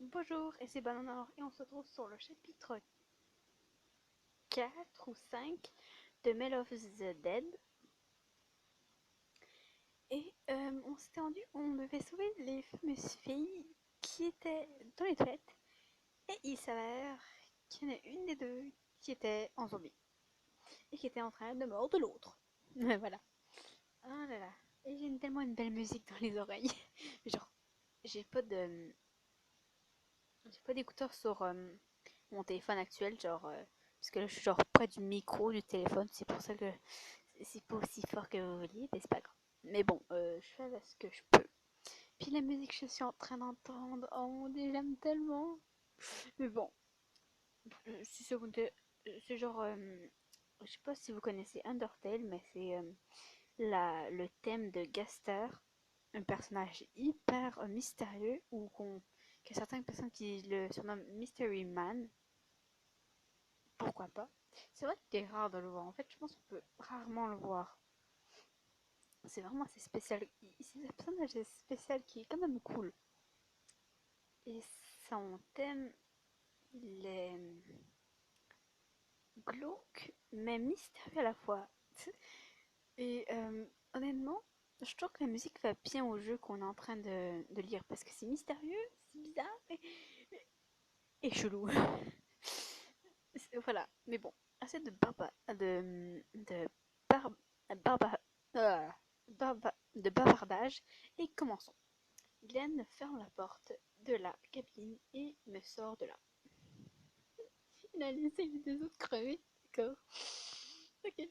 Bonjour, et c'est Bananor, et on se retrouve sur le chapitre 4 ou 5 de Mail of the Dead. Et on s'était rendu, on devait sauver les fameuses filles qui étaient dans les toilettes, et il s'avère qu'il y en a une des deux qui était en zombie, et qui était en train de mordre l'autre. Voilà. Oh là là. Et j'ai tellement une belle musique dans les oreilles. Genre, j'ai pas de... J'ai pas d'écouteurs sur mon téléphone actuel, genre, parce que là je suis genre près du micro du téléphone, c'est pour ça que c'est pas aussi fort que vous vouliez, mais c'est pas grave. Mais bon, je fais avec ce que je peux. Puis la musique que je suis en train d'entendre, oh mon dieu, j'aime tellement. Mais bon, si ça vous c'est genre, je sais pas si vous connaissez Undertale, mais c'est le thème de Gaster, un personnage hyper mystérieux, ou qu'il y a certaines personnes qui le surnomment Mystery Man. Pourquoi pas? C'est vrai qu'il est rare de le voir. En fait, je pense qu'on peut rarement le voir. C'est vraiment assez spécial. C'est un personnage spécial qui est quand même cool. Et son thème, il est glauque, mais mystérieux à la fois. Et honnêtement, je trouve que la musique va bien au jeu qu'on est en train de lire. Parce que c'est mystérieux, c'est bizarre et chelou. Voilà, mais bon, assez bar- barba- de bavardage et commençons. Glenn ferme la porte de la cabine et me sort de là. Il a laissé les deux autres crever, d'accord. Ok.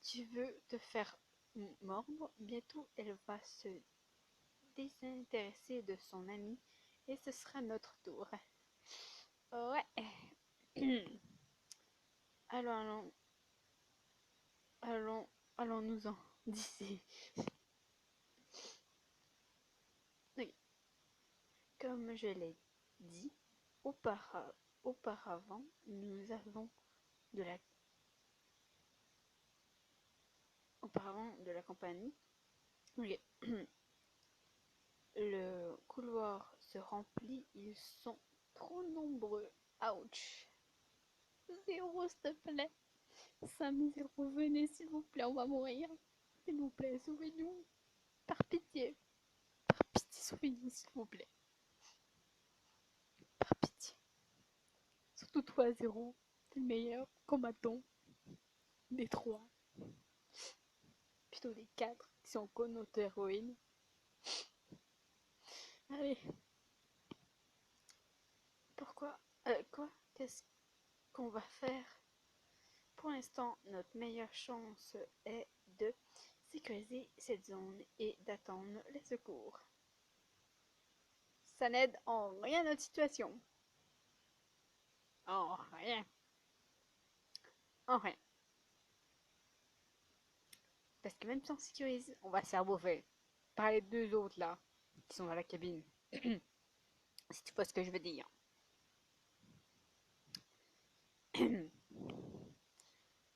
Tu veux te faire mordre, bientôt elle va se désintéresser de son ami et ce sera notre tour. Ouais. Allons, allons, allons-nous-en d'ici. Ok. Comme je l'ai dit auparavant, nous avons de la, auparavant de la compagnie. Ok. Le couloir se remplit, ils sont trop nombreux. Ouch. Zéro, s'il te plaît. Sam, zéro, venez, s'il vous plaît, on va mourir. S'il vous plaît, sauvez-nous. Par pitié. Par pitié, sauvez-nous, s'il vous plaît. Par pitié. Surtout toi, zéro. T'es le meilleur combattant des trois. Plutôt des quatre qui sont encore notre héroïne. Allez. Pourquoi quoi? Qu'est-ce qu'on va faire? Pour l'instant, notre meilleure chance est de sécuriser cette zone et d'attendre les secours. Ça n'aide en rien notre situation. En rien. En rien. Parce que même si on sécurise, on va se faire bouffer par les deux autres là, qui sont dans la cabine. Si tu vois ce que je veux dire.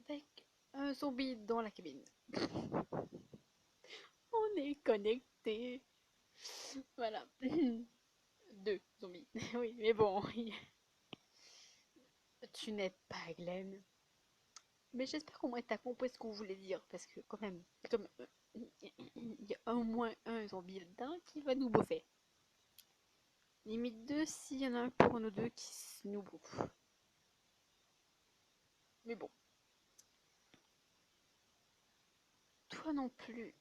Avec un zombie dans la cabine. On est connecté. Voilà. Deux zombies. Oui, mais bon. Tu n'aides pas Glenn. Mais j'espère qu'au moins t'as compris ce qu'on voulait dire. Parce que quand même, comme il y a au moins un zombie dedans qui va nous bouffer. Limite deux s'il y en a un pour nous deux qui nous bouffe. Mais bon. Toi non plus.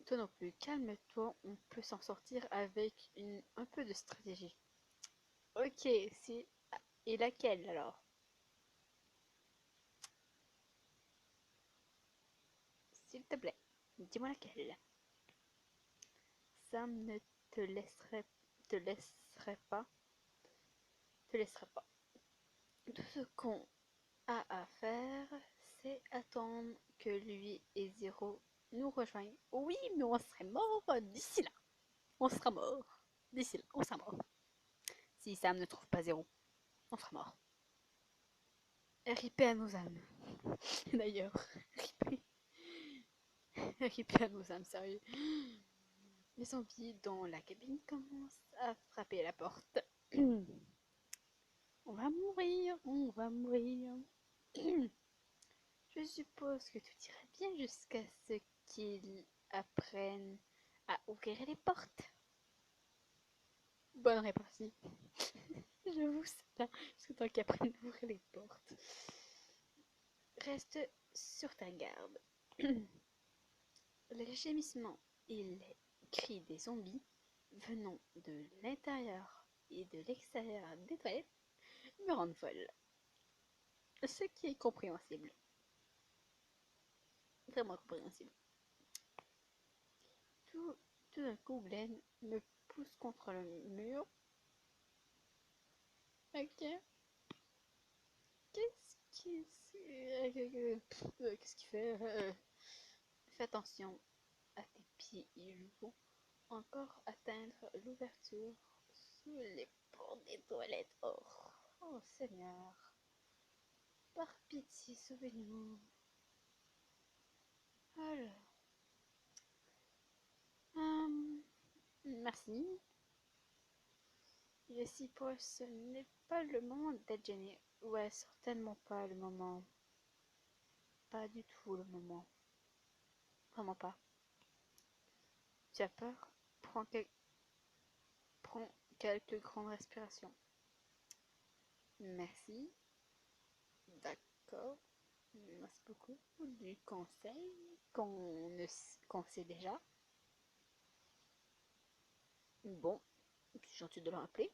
Toi non plus. Calme-toi. On peut s'en sortir avec un peu de stratégie. Ok, c'est... Et laquelle alors? S'il te plaît, dis-moi laquelle. Sam ne te laisserait, te laisserait pas, te laisserait pas. Tout ce qu'on a à faire, c'est attendre que lui et Zero nous rejoignent. Oui, mais on serait mort d'ici là. On sera mort. D'ici là, on sera mort. Si Sam ne trouve pas Zero, on sera mort. RIP à nos âmes. D'ailleurs, RIP. RIP à nos âmes, sérieux. Les zombies dans la cabine commencent à frapper à la porte. va mourir, on va mourir. Je suppose que tout ira bien jusqu'à ce qu'ils apprennent à ouvrir les portes. Bonne répartie. J'avoue, c'est là, jusqu'à temps qu'ils apprennent à ouvrir les portes. Reste sur ta garde. Les gémissements et les cris des zombies venant de l'intérieur et de l'extérieur des toilettes me rendent folle. Ce qui est compréhensible. Vraiment compréhensible. Tout d'un coup, Glenn me pousse contre le mur. Ok. Qu'est-ce qu'il fait Fais attention à tes pieds, ils vont encore atteindre l'ouverture sous les portes des toilettes. Oh Seigneur, par pitié, sauvez-nous. Alors, merci. Je suppose ce n'est pas le moment d'être gêné. Ouais, certainement pas le moment. Pas du tout le moment. Vraiment pas. Tu as peur? Prends quelques grandes respirations. Merci. D'accord. Merci beaucoup du conseil qu'on sait déjà. Bon, c'est gentil de le rappeler.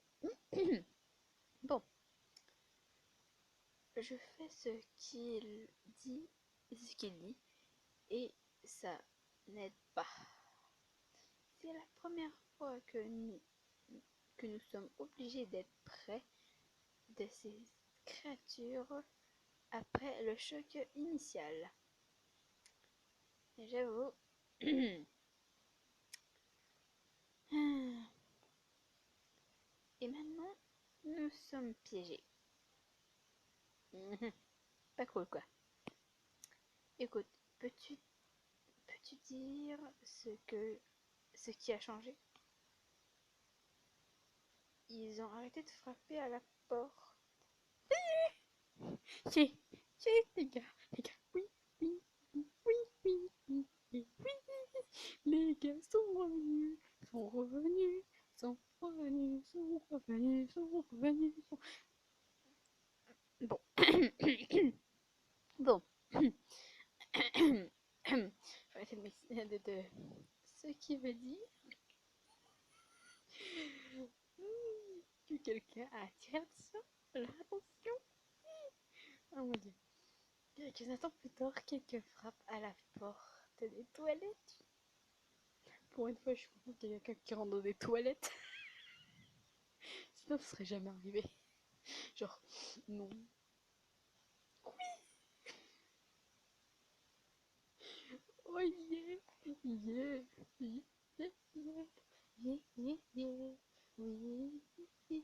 Bon, je fais ce qu'il dit, et ça n'aide pas. C'est la première fois que nous sommes obligés d'être près de ces créatures après le choc initial. J'avoue. Et maintenant, nous sommes piégés. Pas cool quoi. Écoute, peux-tu dire ce qui a changé? Ils ont arrêté de frapper à la porte. J'ai, les gars, oui, oui, oui, oui, oui, oui, oui, les gars sont revenus, sont revenus, sont revenus, sont revenus, sont revenus. Bon, bon. Ce qui veut dire que quelqu'un a attiré l'attention. Oh mon dieu. Quelques instants plus tard, quelqu'un frappe à la porte des toilettes. Pour une fois, je suis contente qu'il y ait quelqu'un qui rentre dans des toilettes. Sinon, ce serait jamais arrivé. Genre, non. Oh yeah, yeah, yeah, yeah, yeah, yeah, yeah, yeah. Oui, oui,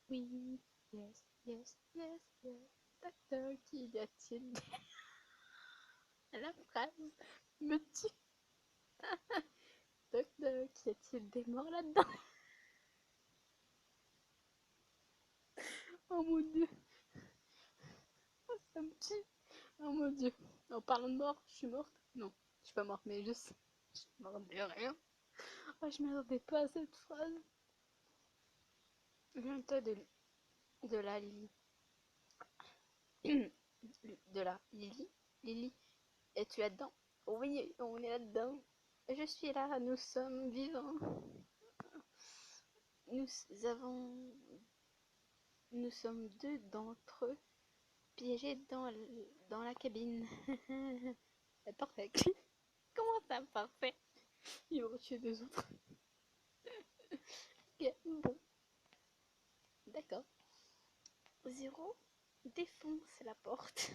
oui, yes, yes, yes, yes. Toc toc, y a-t-il la phrase me tue. Toc toc, y a-t-il des morts là-dedans? Oh mon dieu, oh, ça me tue. Oh mon dieu. En parlant de mort, je suis morte? Non, je suis pas morte, mais je suis morte de rien. Oh, je m'attendais pas à cette phrase. Viens-toi de la Lily. De la Lily. Lily, es-tu là-dedans? Oui, on est là-dedans. Je suis là, nous sommes vivants. Nous avons. Nous sommes deux d'entre eux piégés dans la cabine. Parfait. Comment ça, parfait? Ils vont tuer deux autres. Ok, bon, d'accord. Zéro défonce la porte.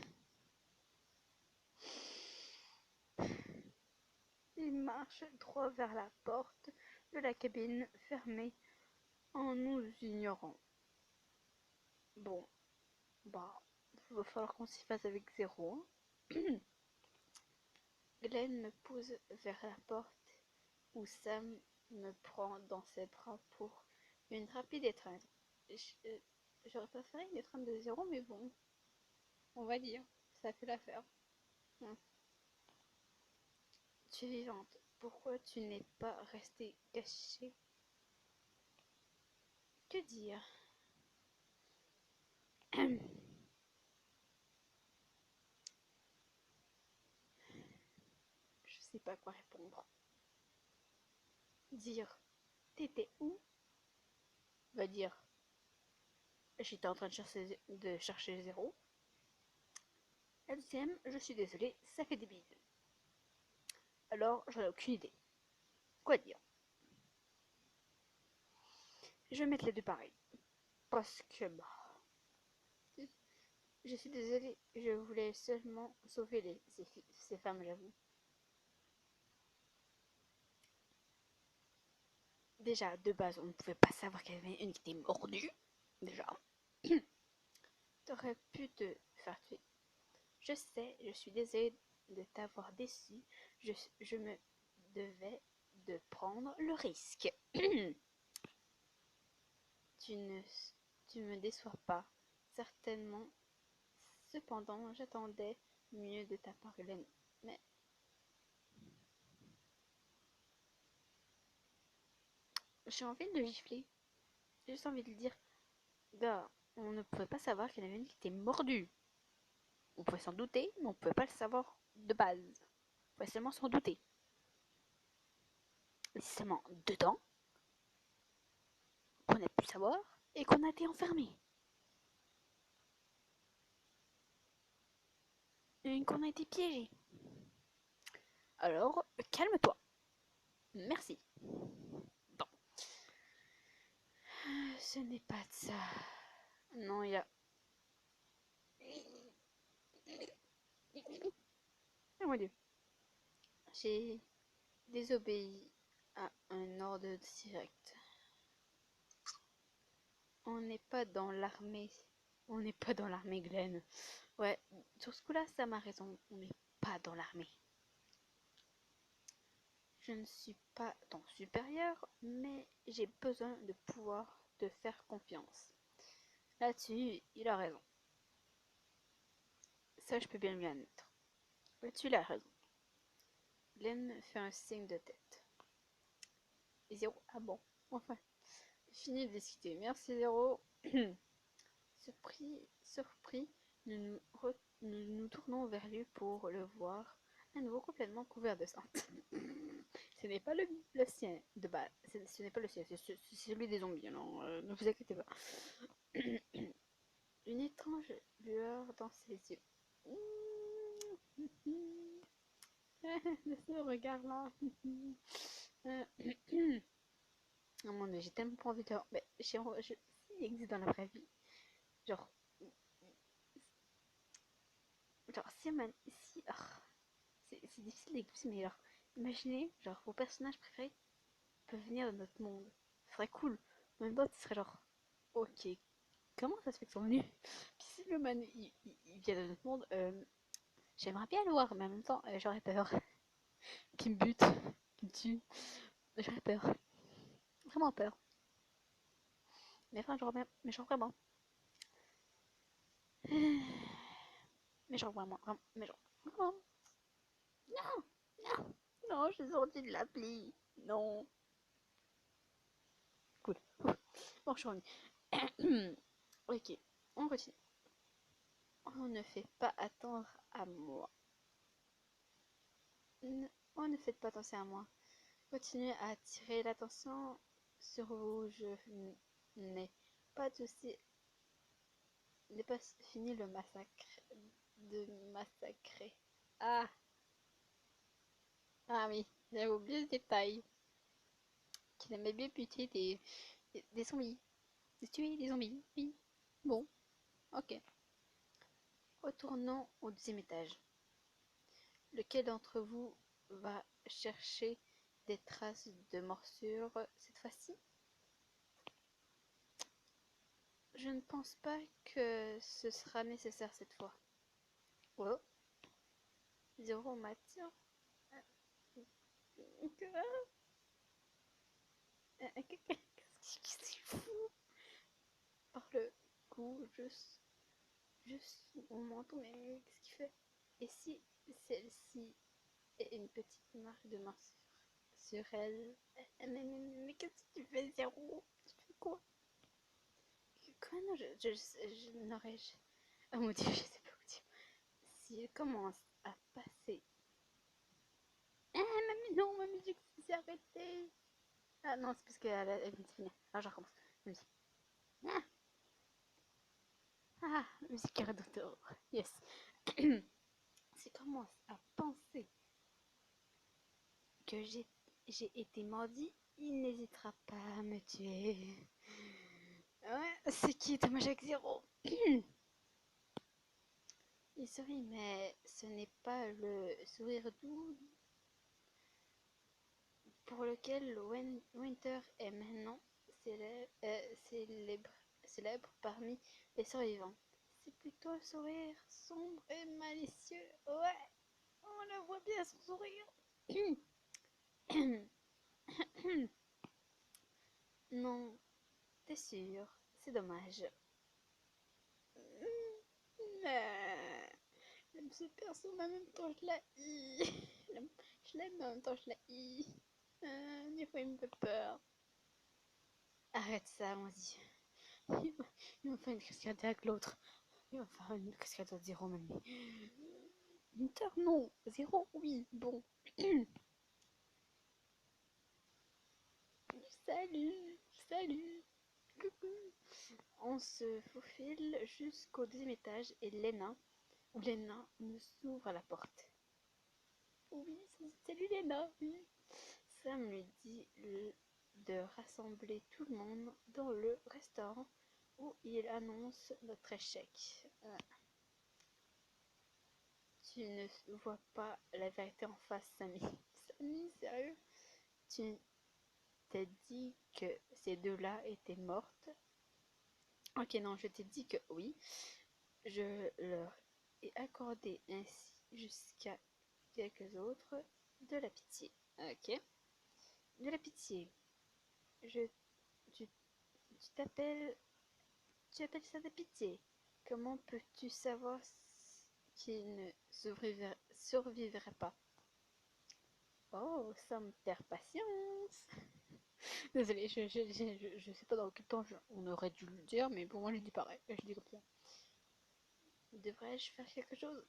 Il marche droit vers la porte de la cabine fermée en nous ignorant. Bon, bah, il va falloir qu'on s'y fasse avec zéro. Hein. Glenn me pousse vers la porte où Sam me prend dans ses bras pour une rapide étreinte. j'aurais préféré une étreinte de 0, mais bon, on va dire, ça fait l'affaire. Tu es vivante, pourquoi tu n'es pas restée cachée? Que dire? Je sais pas quoi répondre. Dire t'étais où? Va dire j'étais en train de chercher 0. La deuxième, je suis désolée, ça fait des bises. Alors, j'en ai aucune idée. Quoi dire? Je vais mettre les deux pareils. Parce que, bah, je suis désolée, je voulais seulement sauver ces femmes, j'avoue. Déjà, de base, on ne pouvait pas savoir qu'il y avait une qui était mordue. Déjà. T'aurais pu te faire tuer. Je sais, je suis désolée de t'avoir déçu. Je me devais de prendre le risque. tu ne tu me déçois pas, certainement. Cependant, j'attendais mieux de ta part, Glenn. Mais j'ai envie de le gifler. J'ai juste envie de lui dire, gars, on ne pouvait pas savoir qu'il y en avait une qui était mordue. On pouvait s'en douter, mais on ne pouvait pas le savoir de base. On pouvait seulement s'en douter. Et c'est seulement dedans qu'on a pu savoir et qu'on a été enfermé. Et qu'on a été piégé. Alors, calme-toi. Merci. Bon. Ce n'est pas de ça. Non, il y a... Oh mon dieu. J'ai désobéi à un ordre direct. On n'est pas dans l'armée. On n'est pas dans l'armée, Glenn. Ouais, sur ce coup-là, ça m'a raison. On n'est pas dans l'armée. Je ne suis pas ton supérieur, mais j'ai besoin de pouvoir te faire confiance. Là-dessus, il a raison. Ça, je peux bien lui admettre. Là-dessus, il a raison. Glenn fait un signe de tête. Et Zéro, ah bon, enfin, fini de discuter. Merci Zéro. Surpris, nous tournons vers lui pour le voir à nouveau complètement couvert de sang. Ce n'est pas le sien de base. Ce n'est pas le sien, c'est celui des zombies. Alors, ne vous inquiétez pas. Une étrange lueur dans ses yeux. De ce regard-là. Oh mon dieu, j'ai tellement pas envie de... Mais s'il existe dans la vraie vie, genre... Genre, si... oh, c'est difficile d'écouter, mais genre... Imaginez, genre, vos personnages préférés peuvent venir de notre monde. Ce serait cool. En même temps, tu serais genre... Ok, comment ça se fait qu'ils sont venus? Puis si le man, il vient de notre monde, j'aimerais bien le voir, mais en même temps, j'aurais peur. Qu'il me bute, qu'il me tue. J'aurais peur. Vraiment peur. Mais enfin, mais genre vraiment. Mais genre vraiment, mais genre vraiment. Non, non, non, je suis sortie de l'appli. Non. Cool. Bon, je suis revenue. Ok, on continue. On ne fait pas attendre à moi. On ne fait pas attention à moi. Continuez à attirer l'attention sur vous. Je n'ai pas n'est pas fini le massacre. De massacrer. Ah, ah oui, j'avais oublié ce détail. Qu'il aimait bien buter des zombies. De tuer des zombies, oui. Bon, ok. Retournons au deuxième étage. Lequel d'entre vous va chercher des traces de morsure cette fois-ci? Je ne pense pas que ce sera nécessaire cette fois. Oh, zéro en matière. Qu'est-ce qu'il fout? Par le zéro juste sous mon menton, mais qu'est-ce qu'il fait? Et si celle-ci est une petite marque de morsure sur elle? Mais qu'est-ce que tu fais, zéro? Tu fais quoi? Quoi? Non, je n'aurais... Oh mon dieu, je sais pas où dire. S'il commence à passer... Ah, mamie, non, mamie, j'ai que arrêté. Ah non, c'est parce qu'elle vient de finir. Alors je recommence. Mamie. Ah, musique d'auteur. Yes. S'il commence à penser que j'ai été mordi, il n'hésitera pas à me tuer. Ouais, c'est qui est dommage avec zéro. Il sourit, mais ce n'est pas le sourire doux pour lequel Winter est maintenant célèbre parmi les survivants. C'est plutôt un sourire sombre et malicieux. Ouais, on le voit bien son sourire. Non, t'es sûr, c'est dommage. Mais même ce perso, mais en même temps je la hais. Je l'aime, mais en même temps je la hais. Des fois il me fait peur. Arrête ça, on dit. Il va faire une crise cardiaque l'autre. Il va faire une crise cardiaque zéro même. Winter, non. Zéro, oui. Bon. Salut. Salut. Coucou. On se faufile jusqu'au deuxième étage et Lena nous ouvre la porte. Oui, salut Lena, oui. Sam lui dit de rassembler tout le monde dans le restaurant où il annonce notre échec. Tu ne vois pas la vérité en face, Samy. Samy, sérieux? Tu t'es dit que ces deux-là étaient mortes? Ok, non, je t'ai dit que oui. Je leur ai accordé ainsi jusqu'à quelques autres de la pitié. Ok. De la pitié. Je, tu, tu t'appelles, tu appelles ça de pitié. Comment peux-tu savoir qu'il ne survivrait pas? Oh, ça me perd patience. Désolée, je sais pas dans quel temps on aurait dû le dire, mais pour moi je dis pareil. Je dis comme ça. Devrais-je faire quelque chose?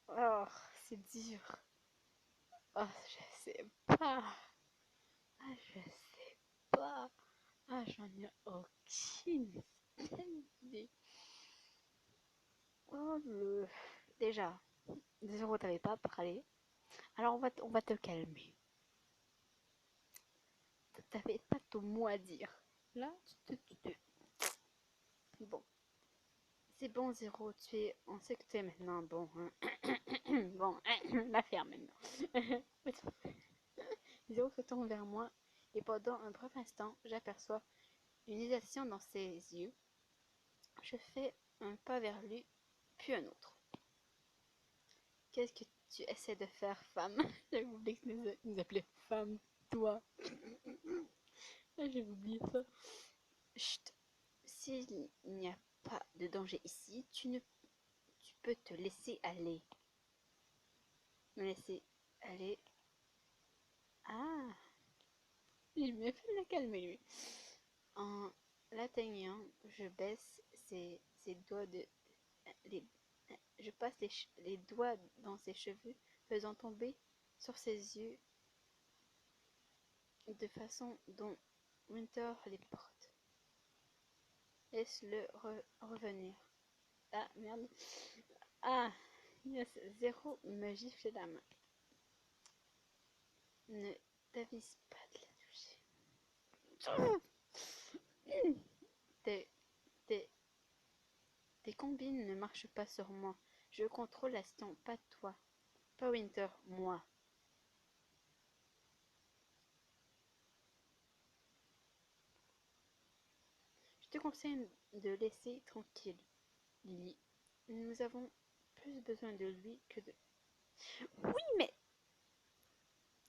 Oh, c'est dur. Oh, je sais pas. Ah, je sais pas. Ah, j'en ai aucune idée. Oh, déjà, zéro, t'avais pas parlé. Alors, on va te calmer. T'avais pas ton mot à dire. Là, Bon. C'est bon, zéro, on sait que tu es maintenant bon. Bon, la ferme maintenant. Zéro se tourne vers moi et pendant un bref instant, j'aperçois une hésitation dans ses yeux. Je fais un pas vers lui, puis un autre. Qu'est-ce que tu essaies de faire, femme? J'avais oublié que nous appelait femme, toi. J'ai oublié ça. Chut. S'il n'y a pas de danger ici, tu peux te laisser aller. Me laisser aller. Ah, j'ai bien fait de la calmer, lui. En l'atteignant, je baisse ses doigts les, je passe les doigts dans ses cheveux, faisant tomber sur ses yeux de façon dont Winter les porte. Laisse-le revenir. Ah, merde. Ah, yes, zéro me gifle la main. Ne t'avise pas de la toucher. Tes, tes, tes combines ne marchent pas sur moi. Je contrôle la situation, pas toi. Pas Winter, moi. Je te conseille de laisser tranquille, Lily. Nous avons plus besoin de lui que de... Oui, mais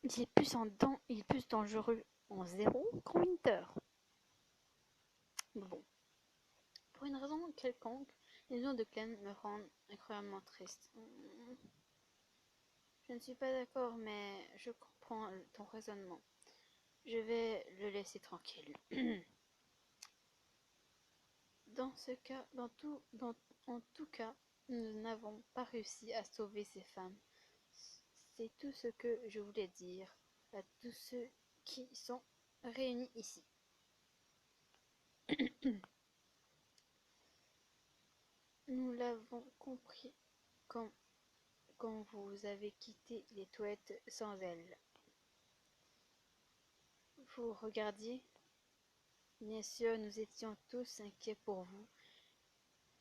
il est plus dangereux en 0 qu'en Winter. Bon, pour une raison quelconque, les noms de Glenn me rendent incroyablement triste. Je ne suis pas d'accord, mais je comprends ton raisonnement. Je vais le laisser tranquille. Dans ce cas, en tout cas, nous n'avons pas réussi à sauver ces femmes. C'est tout ce que je voulais dire à tous ceux qui sont réunis ici. Nous l'avons compris quand, quand vous avez quitté les toilettes sans elles. Vous regardiez. Bien sûr, nous étions tous inquiets pour vous.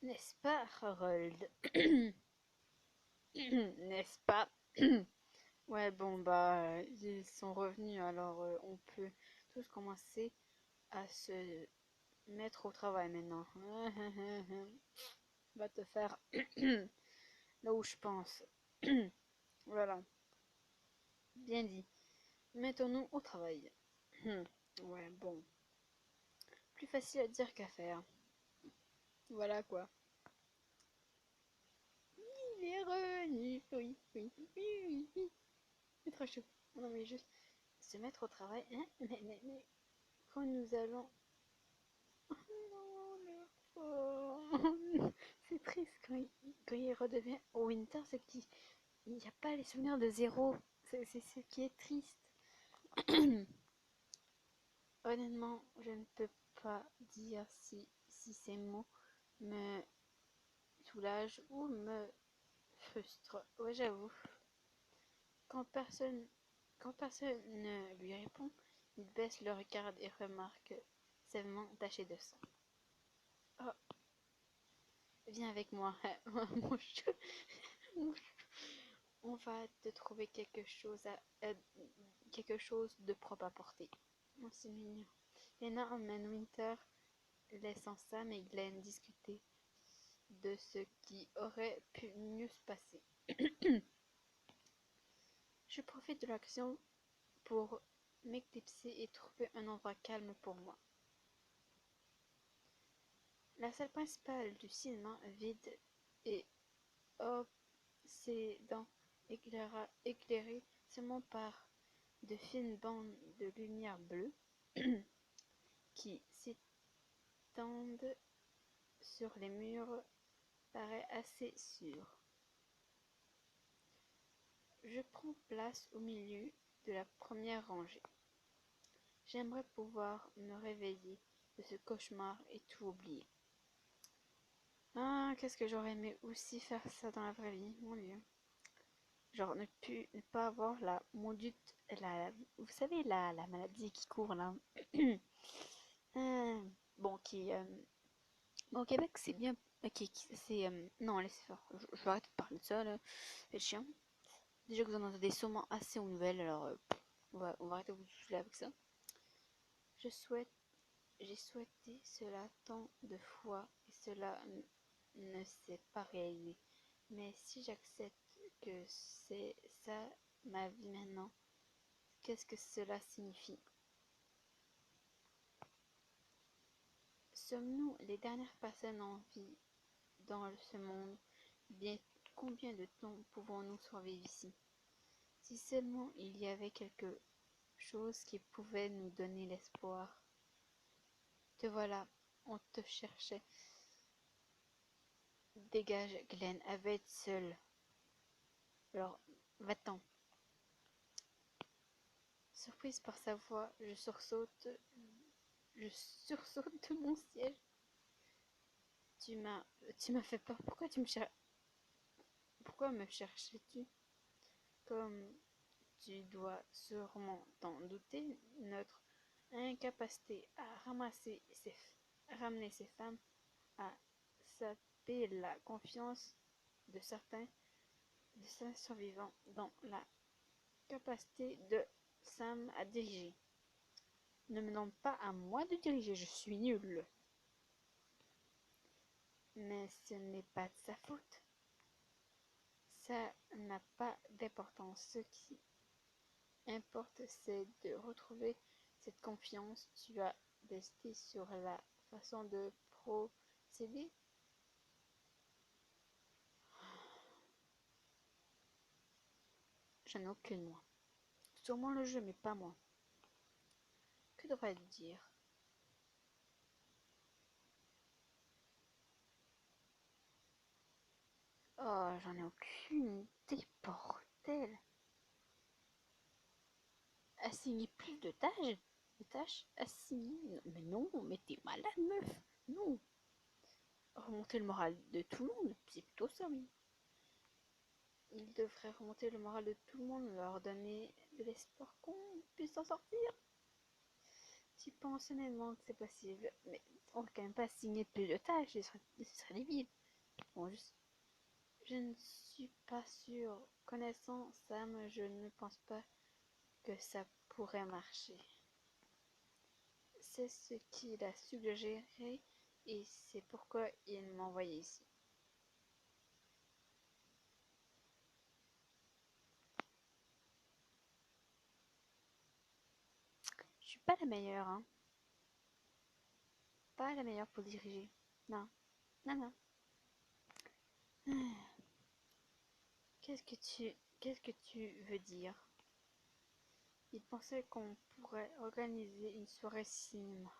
N'est-ce pas, Harold? N'est-ce pas? Ouais, bon, bah, ils sont revenus, alors on peut tous commencer à se mettre au travail maintenant. Va te faire là où je pense. Voilà, bien dit. Mettons-nous au travail. Ouais, bon. Plus facile à dire qu'à faire. Voilà quoi. Il est revenu. Oui, oui, oui, oui, oui. C'est trop chaud. Non, mais juste se mettre au travail. Hein? Mais, quand nous allons. Oh, c'est triste quand il redevient au Winter, c'est qu'il n'y a pas les souvenirs de zéro. C'est ce qui est triste. Honnêtement, je ne peux pas dire si ces mots me soulagent ou me frustrent. Ouais, j'avoue. Quand personne, quand personne ne lui répond, il baisse le regard et remarque ses mains tachées de sang. Oh, viens avec moi, mon chou. On va te trouver quelque chose de propre à porter. Oh, c'est mignon. Lena emmène Winter, laissant Sam et Glenn discuter de ce qui aurait pu mieux se passer. Je profite de l'action pour m'éclipser et trouver un endroit calme pour moi. La salle principale du cinéma, vide et obsédant, éclairée seulement par de fines bandes de lumière bleue qui s'étendent sur les murs, paraît assez sûr. Je prends place au milieu de la première rangée. J'aimerais pouvoir me réveiller de ce cauchemar et tout oublier. Ah, qu'est-ce que j'aurais aimé aussi faire ça dans la vraie vie, mon Dieu. Genre ne pas avoir la maudite, vous savez, la maladie qui court là. Euh, bon, bon, au Québec, c'est bien. Ok, c'est. Non, laissez faire. Je vais arrêter de parler de ça là. C'est chiant. Déjà que vous en entendez sûrement assez aux nouvelles, alors on va arrêter de vous saouler avec ça. Je souhaite J'ai souhaité cela tant de fois et cela ne s'est pas réalisé. Mais si j'accepte que c'est ça ma vie maintenant, qu'est-ce que cela signifie? Sommes-nous les dernières personnes en vie dans ce monde? Bien, combien de temps pouvons-nous survivre ici? Si seulement il y avait quelque chose qui pouvait nous donner l'espoir. Te voilà, on te cherchait. Dégage, Glenn, avait seul. Alors, va-t'en. Surprise par sa voix, je sursaute de mon siège. Tu m'as, tu m'as fait peur. Pourquoi me cherchais-tu? Comme tu dois sûrement t'en douter, notre incapacité à ramener ces femmes a sapé la confiance de certains survivants dans la capacité de Sam à diriger. Ne me demande pas à moi de diriger, je suis nulle. Mais ce n'est pas de sa faute. Ça n'a pas d'importance. Ce qui importe, c'est de retrouver cette confiance, tu as testé sur la façon de procéder. J'en ai aucune, moi. Sûrement le jeu, mais pas moi. Que devrais-je dire? Oh, j'en ai aucune idée, bordel. Assigner plus de tâches? De tâches assignées? Mais non, mais t'es malade, meuf. Non. Remonter le moral de tout le monde, c'est plutôt ça, oui. Il devrait remonter le moral de tout le monde, leur donner de l'espoir qu'on puisse s'en sortir. Tu penses honnêtement que c'est possible, mais on va quand même pas signer plus de tâches, ce serait débile. Bon, je ne suis pas sûre. Connaissant Sam, je ne pense pas que ça pourrait marcher. C'est ce qu'il a suggéré et c'est pourquoi il m'a envoyé ici. Je suis pas la meilleure, hein. Pas la meilleure pour diriger. Non, non, non. Qu'est-ce que tu veux dire? Il pensait qu'on pourrait organiser une soirée cinéma.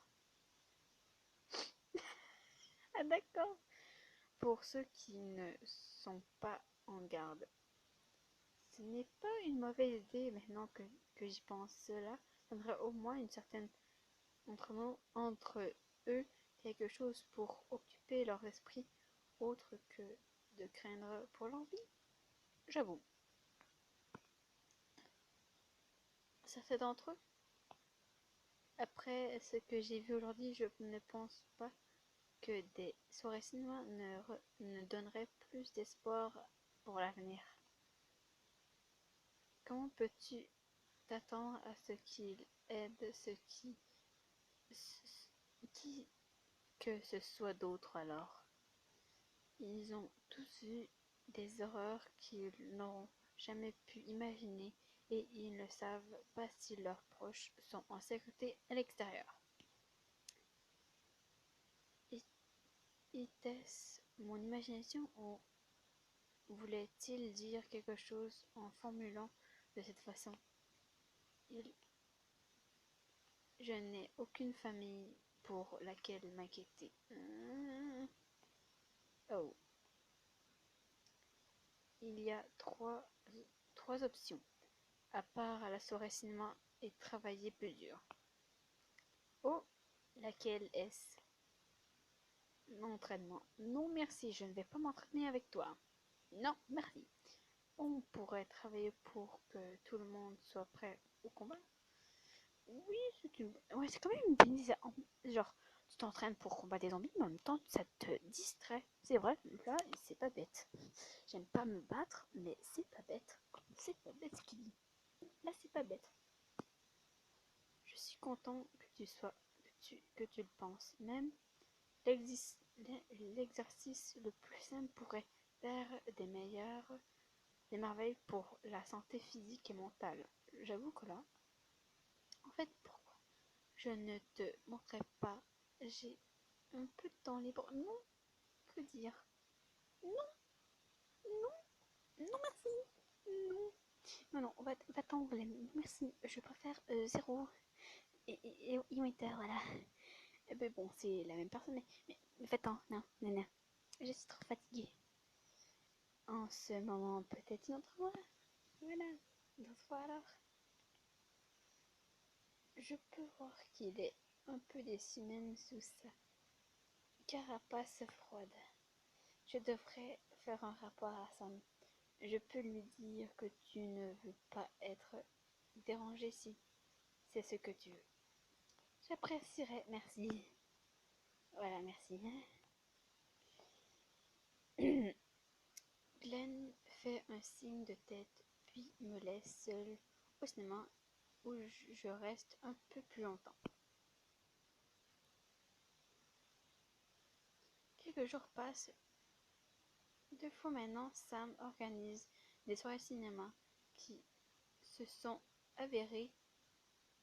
Ah d'accord. Pour ceux qui ne sont pas en garde. Ce n'est pas une mauvaise idée maintenant que j'y pense. Cela donnerait au moins une certaine entre eux quelque chose pour occuper leur esprit autre que de craindre pour leur vie. J'avoue. Certains d'entre eux, après ce que j'ai vu aujourd'hui, je ne pense pas que des soirées cinéma ne donneraient plus d'espoir pour l'avenir. Comment peux-tu t'attendre à ce qu'ils aident qui que ce soit d'autre alors? Ils ont tous vu des horreurs qu'ils n'auront jamais pu imaginer et ils ne savent pas si leurs proches sont en sécurité à l'extérieur. Était-ce mon imagination ou voulait-il dire quelque chose en formulant de cette façon? Je n'ai aucune famille pour laquelle m'inquiéter. Oh. Il y a trois options, à part à la soirée cinéma et travailler plus dur. Oh, laquelle est-ce? L'entraînement. Non merci, je ne vais pas m'entraîner avec toi. Non, merci. On pourrait travailler pour que tout le monde soit prêt au combat. Oui, ouais, c'est quand même une bonne idée. Genre, tu t'entraînes pour combattre des zombies, mais en même temps, ça te distrait. C'est vrai, là, c'est pas bête. J'aime pas me battre, mais c'est pas bête. C'est pas bête ce qu'il dit. Là, c'est pas bête. Je suis content que tu le penses. Même l'exercice le plus simple pourrait faire des merveilles pour la santé physique et mentale. J'avoue que là, en fait, pourquoi je ne te montrerai pas? J'ai un peu de temps libre. Non, que dire? Non, non, non, merci. Non, non, non, va-t'en, merci. Je préfère zéro et Winter, voilà. Mais bon, c'est la même personne, mais va-t'en, non, non, non. Je suis trop fatiguée. En ce moment, peut-être une autre fois. Voilà, d'autres fois alors. Je peux voir qu'il est un peu déçu même sous sa carapace froide. Je devrais faire un rapport à Sam. Je peux lui dire que tu ne veux pas être dérangé si c'est ce que tu veux. J'apprécierais, merci. Voilà, merci. Glenn fait un signe de tête, puis me laisse seule au cinéma où je reste un peu plus longtemps. Quelques jours passent. 2 fois maintenant, Sam organise des soirées cinéma qui se sont avérées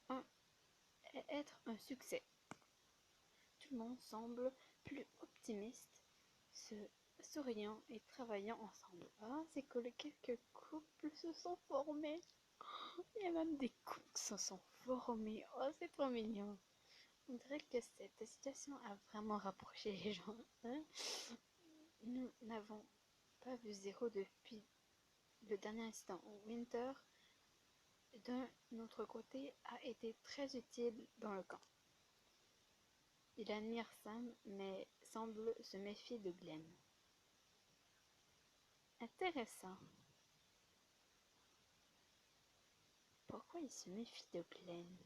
un être un succès. Tout le monde semble plus optimiste, souriant et travaillant ensemble. Ah, c'est cool, quelques couples se sont formés. Il y a même des couples qui se sont formés. Oh, c'est trop mignon. On dirait que cette situation a vraiment rapproché les gens. Hein? Nous n'avons pas vu Zéro depuis le dernier incident. Winter, d'un autre côté, a été très utile dans le camp. Il admire Sam, mais semble se méfier de Glenn. Intéressant. Pourquoi il se méfie de Glenn?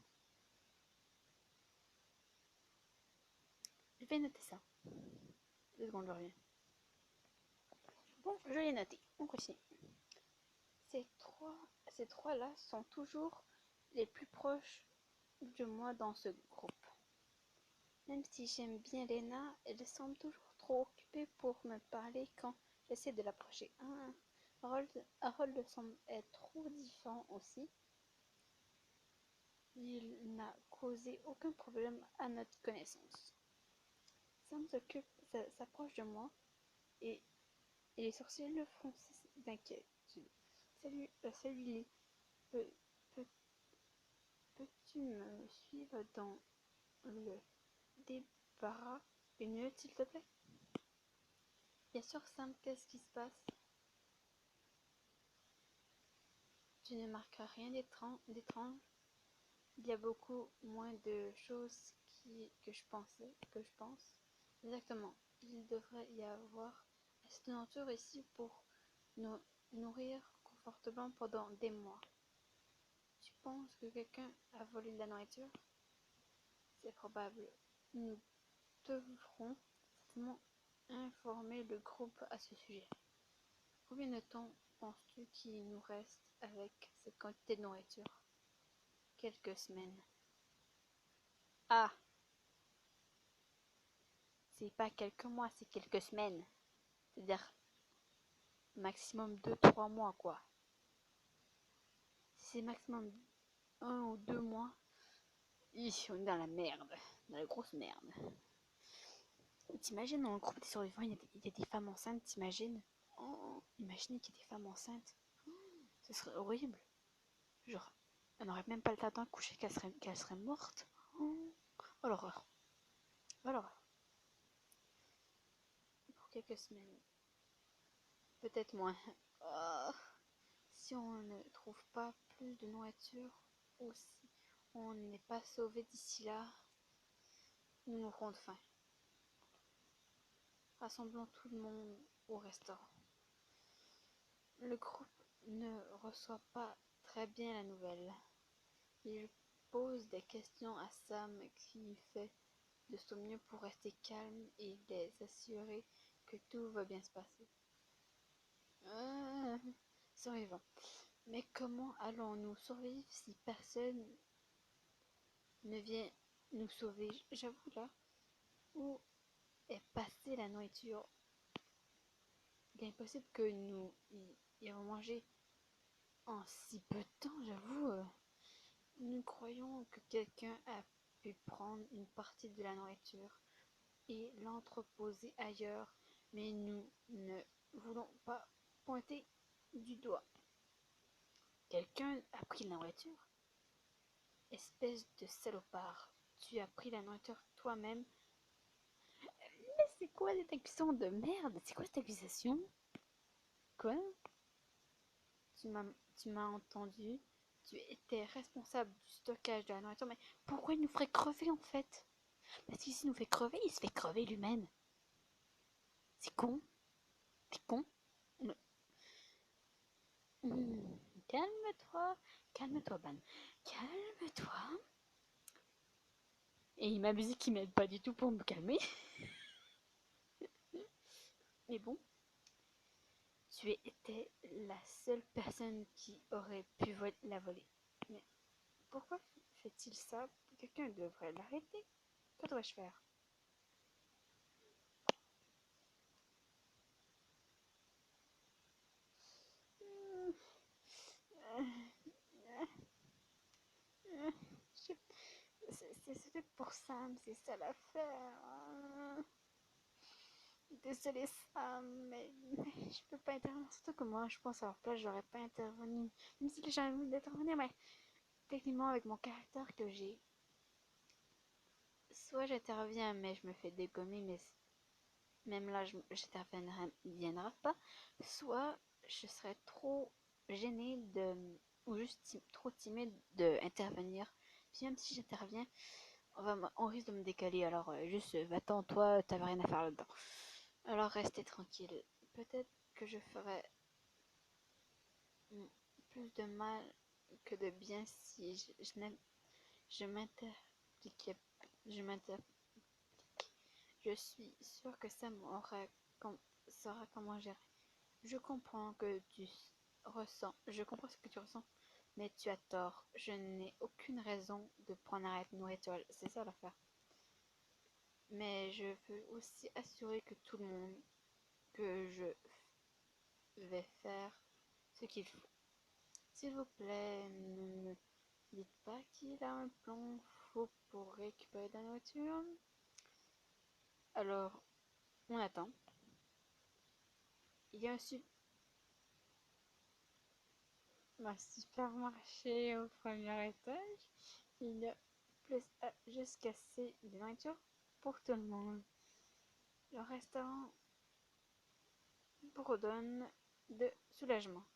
Je vais noter ça. 2 secondes, je reviens. Bon, je l'ai noté. On continue. Ces trois-là sont toujours les plus proches de moi dans ce groupe. Même si j'aime bien Lena, elle semble toujours trop occupée pour me parler quand j'essaie de l'approcher. Harold semble être trop différent aussi. Il n'a causé aucun problème à notre connaissance. Sam s'approche de moi et les sourcils le froncent d'inquiétude. Salut Lee, Peux- peux- peux-tu me suivre dans le débarras 1 minute, s'il te plaît? Bien sûr, Sam, qu'est-ce qui se passe? Tu ne marques rien d'étrange. Il y a beaucoup moins de choses que je pense. Exactement. Il devrait y avoir assez de nourriture ici pour nous nourrir confortablement pendant des mois. Tu penses que quelqu'un a volé de la nourriture? C'est probable. Nous devrons certainement informer le groupe à ce sujet. Combien de temps penses-tu qu'il nous reste avec cette quantité de nourriture? Quelques semaines. Ah, c'est pas quelques mois, c'est quelques semaines. C'est-à-dire maximum 2-3 mois, quoi. Si c'est maximum 1 ou 2 mois, on est dans la merde, dans la grosse merde. T'imagines, dans le groupe des survivants, il y a des femmes enceintes, t'imagines? Oh, imaginez qu'il y a des femmes enceintes. Ce serait horrible. Genre, elle n'aurait même pas le temps de coucher qu'elle serait morte. Oh, l'horreur. Oh, l'horreur. Pour quelques semaines. Peut-être moins. Oh. Si on ne trouve pas plus de nourriture, ou si on n'est pas sauvé d'ici là, nous mourrons de faim. Rassemblons tout le monde au restaurant. Le groupe ne reçoit pas très bien la nouvelle. Il pose des questions à Sam qui fait de son mieux pour rester calme et les assurer que tout va bien se passer. Survivant. Mais comment allons-nous survivre si personne ne vient nous sauver? J'avoue là, où est passée la nourriture? Il est impossible que nous y avons mangé en si peu de temps, j'avoue. Nous croyons que quelqu'un a pu prendre une partie de la nourriture et l'entreposer ailleurs, mais nous ne voulons pas pointer du doigt. Quelqu'un a pris la nourriture? Espèce de salopard, tu as pris la nourriture toi-même. Mais c'est quoi cette accusation de merde? C'est quoi cette accusation? Quoi? Tu m'as entendu? Tu étais responsable du stockage de la nourriture, mais pourquoi il nous ferait crever en fait? Parce qu'il s'il nous fait crever, il se fait crever lui-même. C'est con. C'est con. Calme-toi. Calme-toi, Ban. Calme-toi. Et il m'abuse qu'il m'aide pas du tout pour me calmer. Mais bon, tu étais la seule personne qui aurait pu la voler. Mais pourquoi fait-il ça? Quelqu'un devrait l'arrêter. Que dois-je faire? c'est ce truc pour Sam, c'est ça l'affaire. Désolée Sam, mais je peux pas intervenir. Surtout que moi, je pense à leur place, j'aurais pas intervenu. Même si j'ai envie d'intervenir, mais techniquement, avec mon caractère que j'ai, soit j'interviens, mais je me fais dégommer, mais même là, j'interviendrai pas. Soit je serais trop gênée ou juste trop timide d'intervenir. Puis même si j'interviens, on risque de me décaler. Alors, juste, va-t'en, toi, t'avais rien à faire là-dedans. Alors, restez tranquille. Peut-être que je ferais plus de mal que de bien si je m'interpliquais. Je m'interplique. Je suis sûre que Sam saura comment gérer. Je comprends que tu je comprends ce que tu ressens, mais tu as tort. Je n'ai aucune raison de prendre arrêt de nourriture. C'est ça l'affaire. Mais je veux aussi assurer que tout le monde, que je vais faire ce qu'il faut. S'il vous plaît, ne me dites pas qu'il a un plan faux pour récupérer de la nourriture. Alors, on attend. Il y a un supermarché au premier étage. Il y a juste assez de nourriture pour tout le monde. Le restaurant bourdonne de soulagement.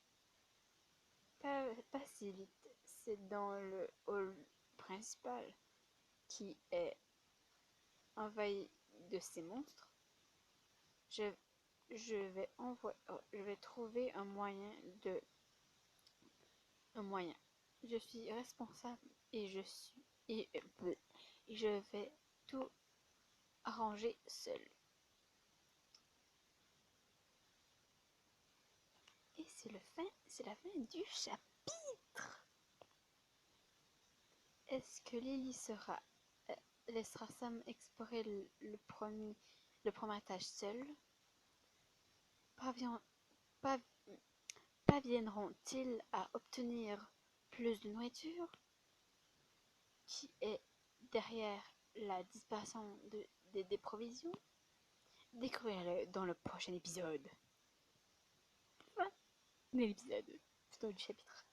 Pas si vite, c'est dans le hall principal qui est envahi de ces monstres. Je, je vais trouver un moyen. Je suis responsable et je vais tout arranger seul. Et c'est la fin du chapitre. Est-ce que Lily laissera Sam explorer le premier étage seul? Parvien- pa- Parviendront-ils à obtenir plus de nourriture? Qui est derrière la disparition des provisions? Découvrez-le dans le prochain épisode. Fin de l'épisode, plutôt du chapitre.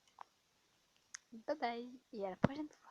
Bye bye et à la prochaine fois.